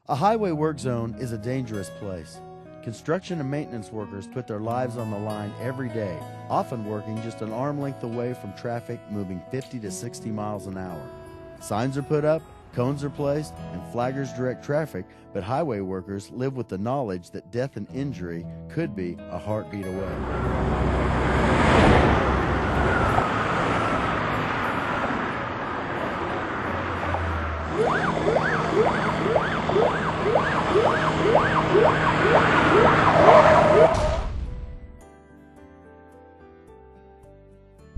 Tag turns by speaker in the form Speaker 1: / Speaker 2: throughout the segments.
Speaker 1: A highway work zone is a dangerous place. Construction and maintenance workers put their lives on the line every day, often working just an arm length away from traffic moving 50 to 60 miles an hour. Signs are put up, cones are placed, and flaggers direct traffic, but highway workers live with the knowledge that death and injury could be a heartbeat away.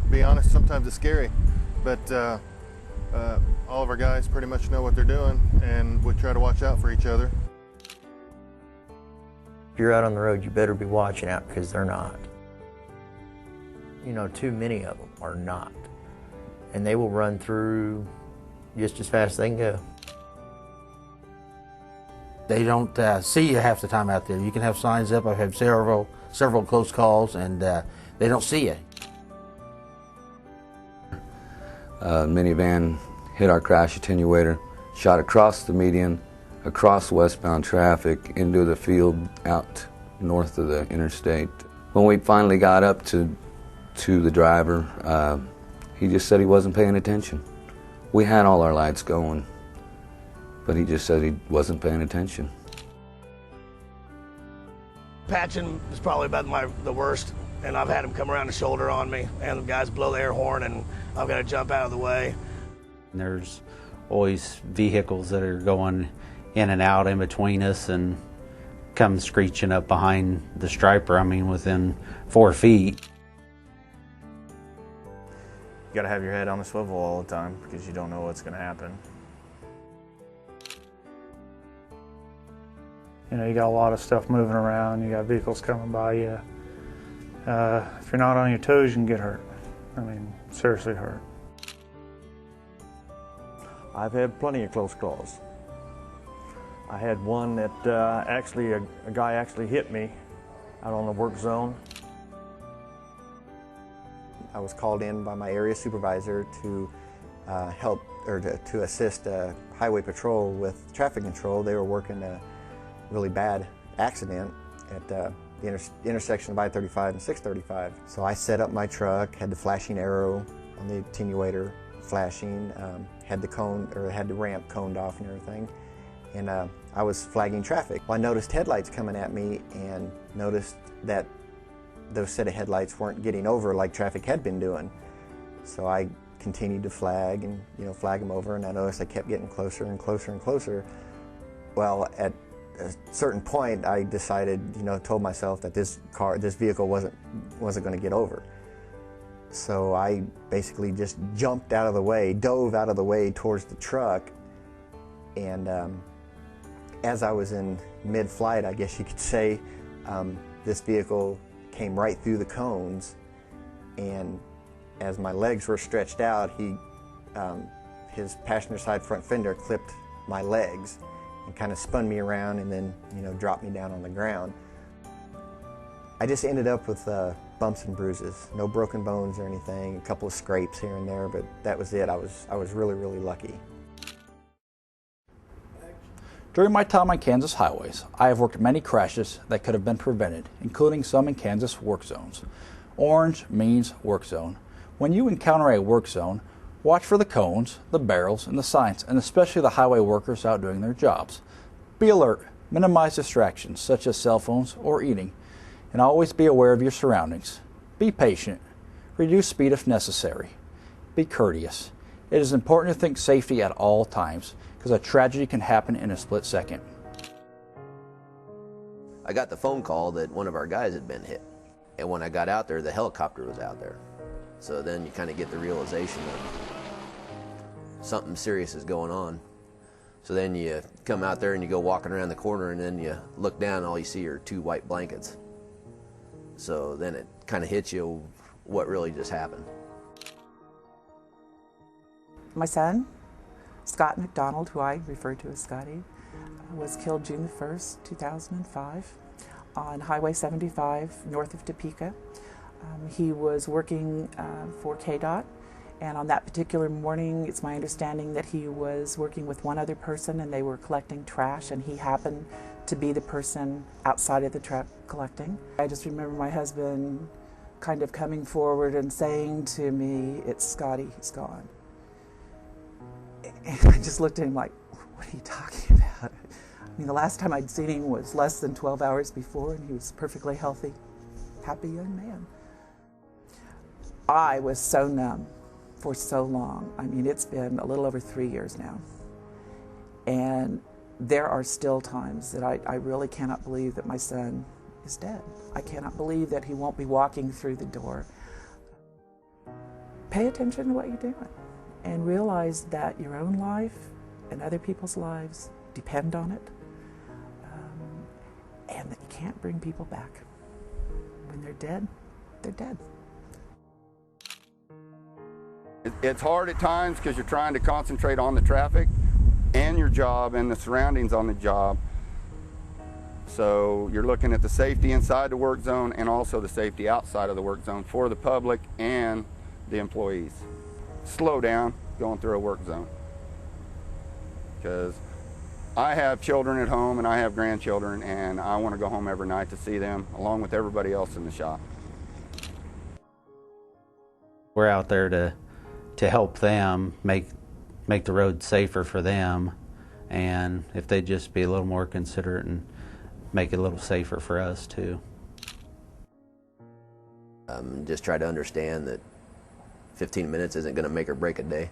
Speaker 2: To be honest, sometimes it's scary, but all of our guys pretty much know what they're doing, and we try to watch out for each other.
Speaker 3: If you're out on the road, you better be watching out, because they're not. You know, too many of them are not. And they will run through just as fast as they can go.
Speaker 4: They don't see you half the time out there. You can have signs up. I've had several close calls, and they don't see you.
Speaker 5: Minivan hit our crash attenuator, shot across the median, across westbound traffic, into the field out north of the interstate. When we finally got up to the driver, he just said he wasn't paying attention. We had all our lights going, but he just said he wasn't paying attention.
Speaker 6: Patching is probably about the worst, and I've had him come around the shoulder on me, and the guys blow the air horn, and I've got to jump out of the way.
Speaker 7: And there's always vehicles that are going in and out in between us and come screeching up behind the striper, I mean within 4 feet.
Speaker 8: You gotta have your head on the swivel all the time because you don't know what's gonna happen.
Speaker 9: You know, you got a lot of stuff moving around, you got vehicles coming by you. If you're not on your toes, you can get hurt. I mean, seriously hurt.
Speaker 10: I've had plenty of close calls. I had one that a guy actually hit me out on the work zone.
Speaker 11: I was called in by my area supervisor to help or to assist highway patrol with traffic control. They were working a really bad accident at the intersection of I-35 and 635. So I set up my truck, had the flashing arrow on the attenuator flashing, had the ramp coned off and everything, and I was flagging traffic. Well, I noticed headlights coming at me and noticed that those set of headlights weren't getting over like traffic had been doing. So I continued to flag and flag them over, and I noticed I kept getting closer and closer and closer. Well, at a certain point, I decided, told myself that this vehicle wasn't going to get over. So I basically just jumped out of the way, dove out of the way towards the truck, and as I was in mid-flight, I guess you could say, this vehicle came right through the cones, and as my legs were stretched out, his passenger side front fender clipped my legs and kind of spun me around and then dropped me down on the ground. I just ended up with bumps and bruises, no broken bones or anything, a couple of scrapes here and there, but that was it. I was really, really lucky.
Speaker 12: During my time on Kansas highways, I have worked many crashes that could have been prevented, including some in Kansas work zones. Orange means work zone. When you encounter a work zone, watch for the cones, the barrels, and the signs, and especially the highway workers out doing their jobs. Be alert, minimize distractions such as cell phones or eating, and always be aware of your surroundings. Be patient, reduce speed if necessary. Be courteous. It is important to think safety at all times, because a tragedy can happen in a split second.
Speaker 13: I got the phone call that one of our guys had been hit. And when I got out there, the helicopter was out there. So then you kind of get the realization of something serious is going on. So then you come out there and you go walking around the corner, and then you look down and all you see are 2 white blankets. So then it kind of hits you what really just happened.
Speaker 14: My son, Scott McDonald, who I refer to as Scotty, was killed June the 1st, 2005 on Highway 75 north of Topeka. He was working for KDOT, And on that particular morning, it's my understanding that he was working with one other person and they were collecting trash, and he happened to be the person outside of the truck collecting. I just remember my husband kind of coming forward and saying to me, "It's Scotty, he's gone." And I just looked at him like, "What are you talking about?" I mean, the last time I'd seen him was less than 12 hours before, and he was perfectly healthy, happy young man. I was so numb for so long. I mean, it's been a little over 3 years now. And there are still times that I really cannot believe that my son is dead. I cannot believe that he won't be walking through the door. Pay attention to what you're doing and realize that your own life and other people's lives depend on it, and that you can't bring people back. When they're dead, they're dead.
Speaker 15: It's hard at times because you're trying to concentrate on the traffic and your job and the surroundings on the job. So you're looking at the safety inside the work zone and also the safety outside of the work zone for the public and the employees. Slow down going through a work zone, because I have children at home and I have grandchildren, and I want to go home every night to see them along with everybody else in the shop.
Speaker 7: We're out there to help them make the road safer for them, and if they'd just be a little more considerate and make it a little safer for us too.
Speaker 13: Just try to understand that 15 minutes isn't going to make or break a day.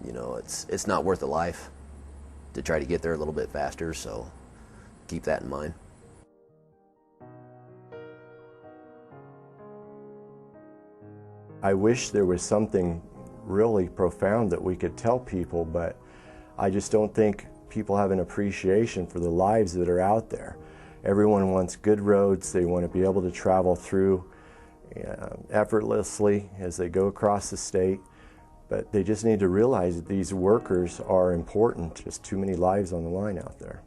Speaker 13: You know, it's not worth a life to try to get there a little bit faster, so keep that in mind.
Speaker 16: I wish there was something really profound that we could tell people, but I just don't think people have an appreciation for the lives that are out there. Everyone wants good roads. They want to be able to travel through effortlessly as they go across the state, but they just need to realize that these workers are important. Just too many lives on the line out there.